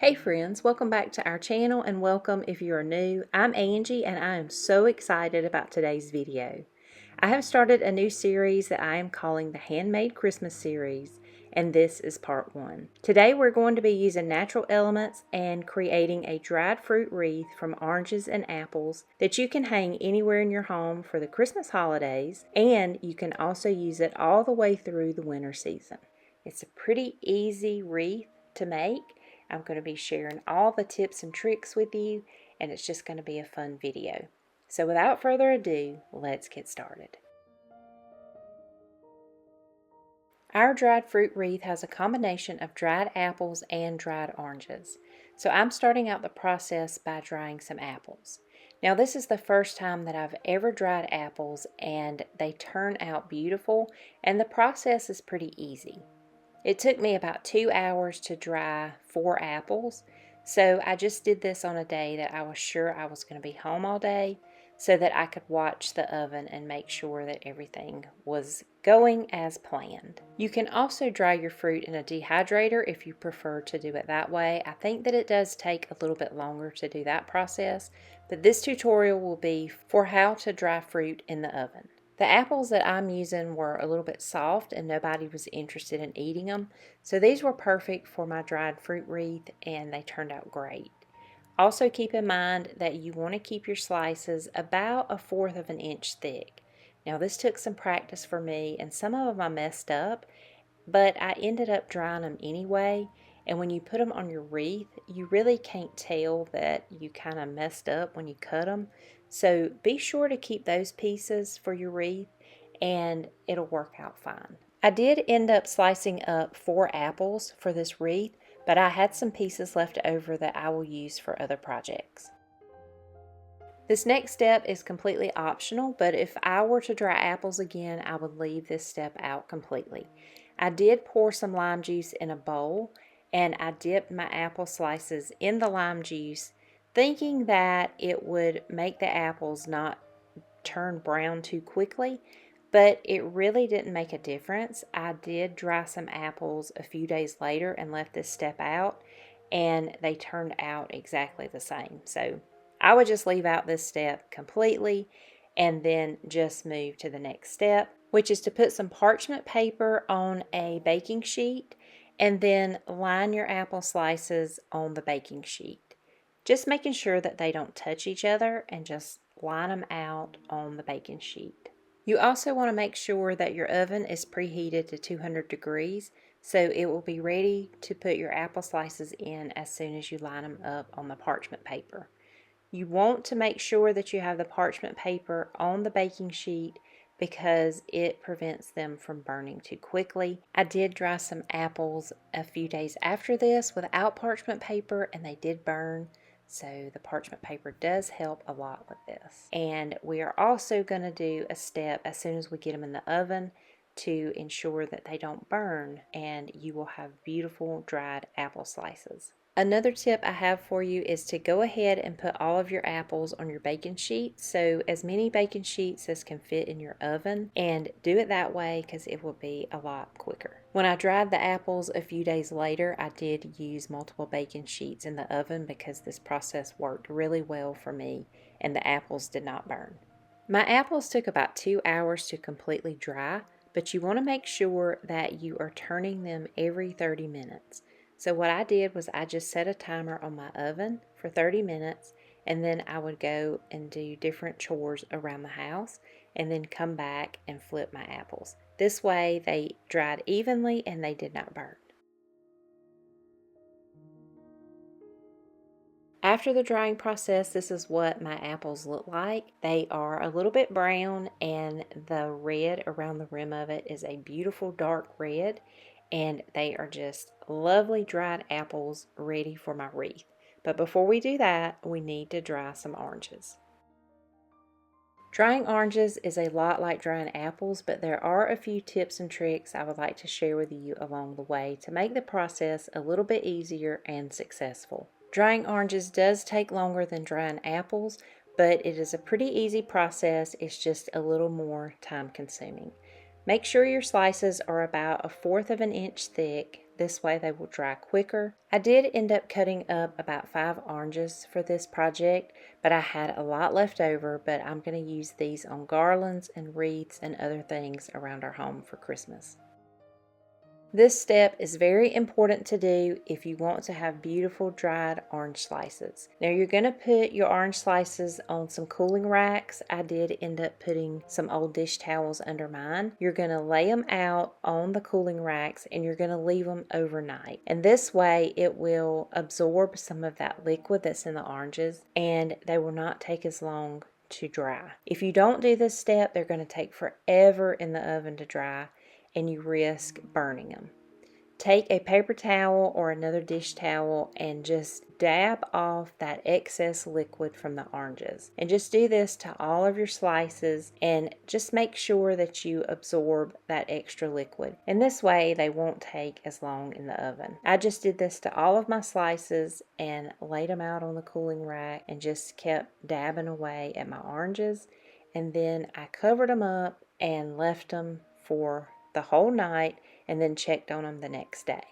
Hey friends, welcome back to our channel and welcome if you are new. I'm Angie and I am so excited about today's video. I have started a new series that I am calling the Handmade Christmas Series, and this is part 1. Today we're going to be using natural elements and creating a dried fruit wreath from oranges and apples that you can hang anywhere in your home for the Christmas holidays, and you can also use it all the way through the winter season. It's a pretty easy wreath to make. I'm going to be sharing all the tips and tricks with you, and it's just going to be a fun video. So without further ado, let's get started. Our dried fruit wreath has a combination of dried apples and dried oranges. So I'm starting out the process by drying some apples. Now this is the first time that I've ever dried apples, and they turn out beautiful, and the process is pretty easy. It took me about 2 hours to dry 4 apples, so I just did this on a day that I was sure I was going to be home all day so that I could watch the oven and make sure that everything was going as planned. You can also dry your fruit in a dehydrator if you prefer to do it that way. I think that it does take a little bit longer to do that process, but this tutorial will be for how to dry fruit in the oven. The apples that I'm using were a little bit soft and nobody was interested in eating them, so these were perfect for my dried fruit wreath and they turned out great. Also keep in mind that you want to keep your slices about 1/4 of an inch thick. Now this took some practice for me and some of them I messed up, but I ended up drying them anyway, and when you put them on your wreath, you really can't tell that you kind of messed up when you cut them. So be sure to keep those pieces for your wreath and it'll work out fine. I did end up slicing up 4 apples for this wreath, but I had some pieces left over that I will use for other projects. This next step is completely optional, but if I were to dry apples again, I would leave this step out completely. I did pour some lime juice in a bowl, and I dipped my apple slices in the lime juice, thinking that it would make the apples not turn brown too quickly, but it really didn't make a difference. I did dry some apples a few days later and left this step out, and they turned out exactly the same. So I would just leave out this step completely and then just move to the next step, which is to put some parchment paper on a baking sheet and then line your apple slices on the baking sheet. Just making sure that they don't touch each other and just line them out on the baking sheet. You also want to make sure that your oven is preheated to 200 degrees so it will be ready to put your apple slices in as soon as you line them up on the parchment paper. You want to make sure that you have the parchment paper on the baking sheet because it prevents them from burning too quickly. I did dry some apples a few days after this without parchment paper and they did burn. So the parchment paper does help a lot with this. And we are also going to do a step as soon as we get them in the oven to ensure that they don't burn and you will have beautiful dried apple slices. Another tip I have for you is to go ahead and put all of your apples on your baking sheet, so as many baking sheets as can fit in your oven, and do it that way because it will be a lot quicker. When I dried the apples a few days later, I did use multiple baking sheets in the oven because this process worked really well for me and the apples did not burn. My apples took about 2 hours to completely dry, but you want to make sure that you are turning them every 30 minutes. So what I did was I just set a timer on my oven for 30 minutes and then I would go and do different chores around the house and then come back and flip my apples. This way they dried evenly and they did not burn. After the drying process, this is what my apples look like. They are a little bit brown and the red around the rim of it is a beautiful dark red, and they are just lovely dried apples ready for my wreath. But before we do that, we need to dry some oranges. Drying oranges is a lot like drying apples, but there are a few tips and tricks I would like to share with you along the way to make the process a little bit easier and successful. Drying oranges does take longer than drying apples, but it is a pretty easy process. It's just a little more time consuming. Make sure your slices are about 1/4 of an inch thick. This way they will dry quicker. I did end up cutting up about 5 oranges for this project, but I had a lot left over, but I'm going to use these on garlands and wreaths and other things around our home for Christmas. This step is very important to do if you want to have beautiful dried orange slices. Now you're going to put your orange slices on some cooling racks. I did end up putting some old dish towels under mine. You're going to lay them out on the cooling racks and you're going to leave them overnight. And this way it will absorb some of that liquid that's in the oranges and they will not take as long to dry. If you don't do this step, they're going to take forever in the oven to dry and you risk burning them. Take a paper towel or another dish towel and just dab off that excess liquid from the oranges. And just do this to all of your slices and just make sure that you absorb that extra liquid. And this way they won't take as long in the oven. I just did this to all of my slices and laid them out on the cooling rack and just kept dabbing away at my oranges. And then I covered them up and left them for the whole night and then checked on them the next day.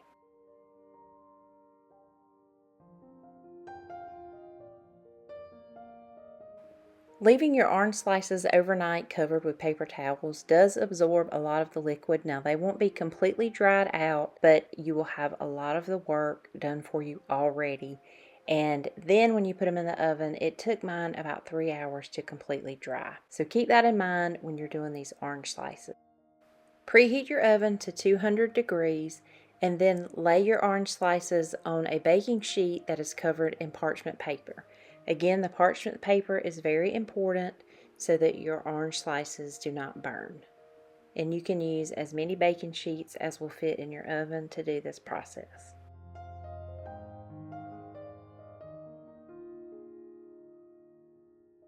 Leaving your orange slices overnight covered with paper towels does absorb a lot of the liquid. Now they won't be completely dried out, but you will have a lot of the work done for you already. And then when you put them in the oven, it took mine about 3 hours to completely dry. So keep that in mind when you're doing these orange slices. Preheat your oven to 200 degrees and then lay your orange slices on a baking sheet that is covered in parchment paper. Again, the parchment paper is very important so that your orange slices do not burn. And you can use as many baking sheets as will fit in your oven to do this process.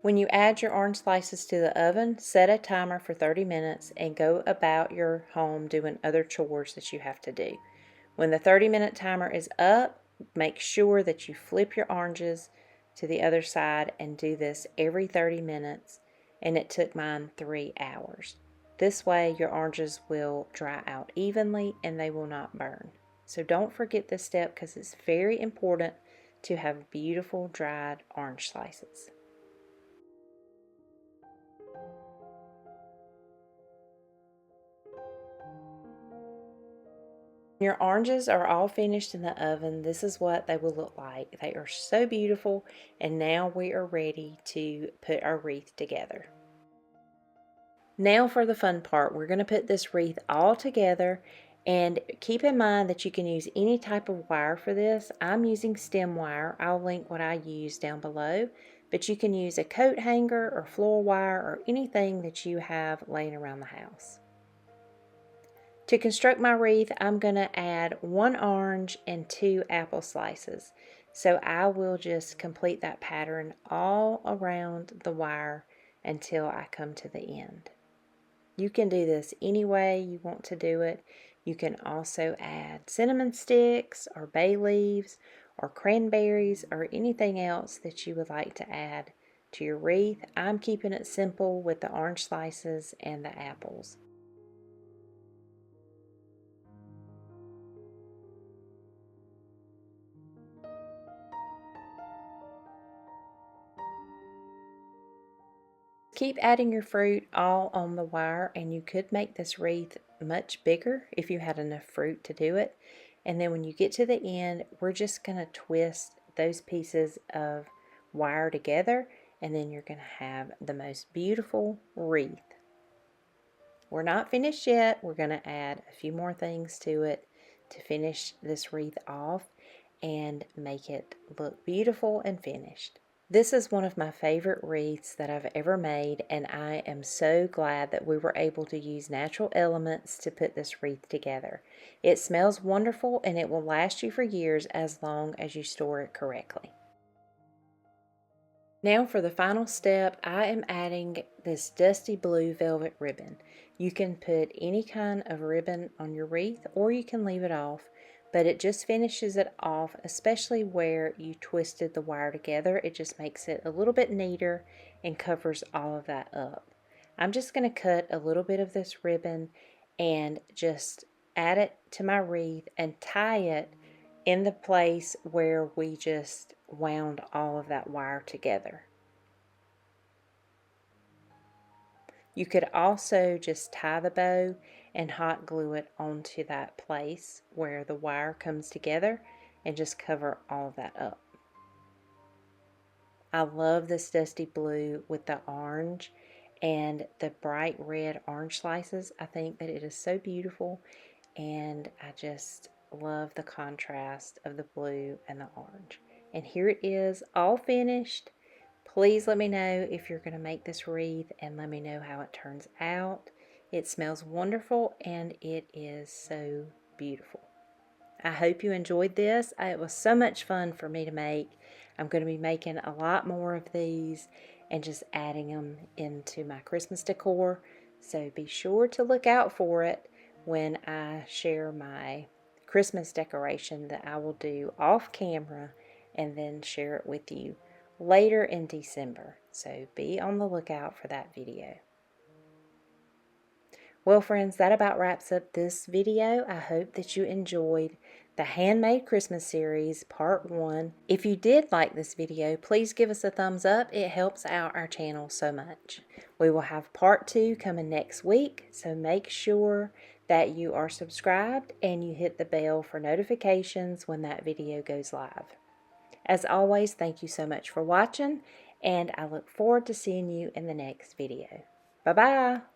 When you add your orange slices to the oven, set a timer for 30 minutes and go about your home doing other chores that you have to do. When the 30-minute timer is up, make sure that you flip your oranges to the other side and do this every 30 minutes, and it took mine 3 hours. This way your oranges will dry out evenly and they will not burn. So don't forget this step because it's very important to have beautiful dried orange slices. Your oranges are all finished in the oven. This is what they will look like. They are so beautiful, and now we are ready to put our wreath together. Now for the fun part. We're going to put this wreath all together, and keep in mind that you can use any type of wire for this. I'm using stem wire. I'll link what I use down below, but you can use a coat hanger or floor wire or anything that you have laying around the house. To construct my wreath, I'm going to add 1 orange and 2 apple slices. So I will just complete that pattern all around the wire until I come to the end. You can do this any way you want to do it. You can also add cinnamon sticks or bay leaves or cranberries or anything else that you would like to add to your wreath. I'm keeping it simple with the orange slices and the apples. Keep adding your fruit all on the wire, and you could make this wreath much bigger if you had enough fruit to do it. And then when you get to the end, we're just going to twist those pieces of wire together, and then you're going to have the most beautiful wreath. We're not finished yet. We're going to add a few more things to it to finish this wreath off and make it look beautiful and finished. This is one of my favorite wreaths that I've ever made, and I am so glad that we were able to use natural elements to put this wreath together. It smells wonderful and it will last you for years as long as you store it correctly. Now for the final step, I am adding this dusty blue velvet ribbon. You can put any kind of ribbon on your wreath or you can leave it off, but it just finishes it off, especially where you twisted the wire together. It just makes it a little bit neater and covers all of that up. I'm just going to cut a little bit of this ribbon and just add it to my wreath and tie it in the place where we just wound all of that wire together. You could also just tie the bow and hot glue it onto that place where the wire comes together and just cover all of that up. I love this dusty blue with the orange and the bright red orange slices. I think that it is so beautiful, and I just love the contrast of the blue and the orange. And here it is, all finished. Please let me know if you're going to make this wreath and let me know how it turns out. It smells wonderful and it is so beautiful. I hope you enjoyed this. It was so much fun for me to make. I'm going to be making a lot more of these and just adding them into my Christmas decor. So be sure to look out for it when I share my Christmas decoration that I will do off camera and then share it with you later in December. So be on the lookout for that video. Well, friends, that about wraps up this video. I hope that you enjoyed the Handmade Christmas Series Part 1. If you did like this video, please give us a thumbs up. It helps out our channel so much. We will have Part 2 coming next week, so make sure that you are subscribed and you hit the bell for notifications when that video goes live. As always, thank you so much for watching, and I look forward to seeing you in the next video. Bye-bye.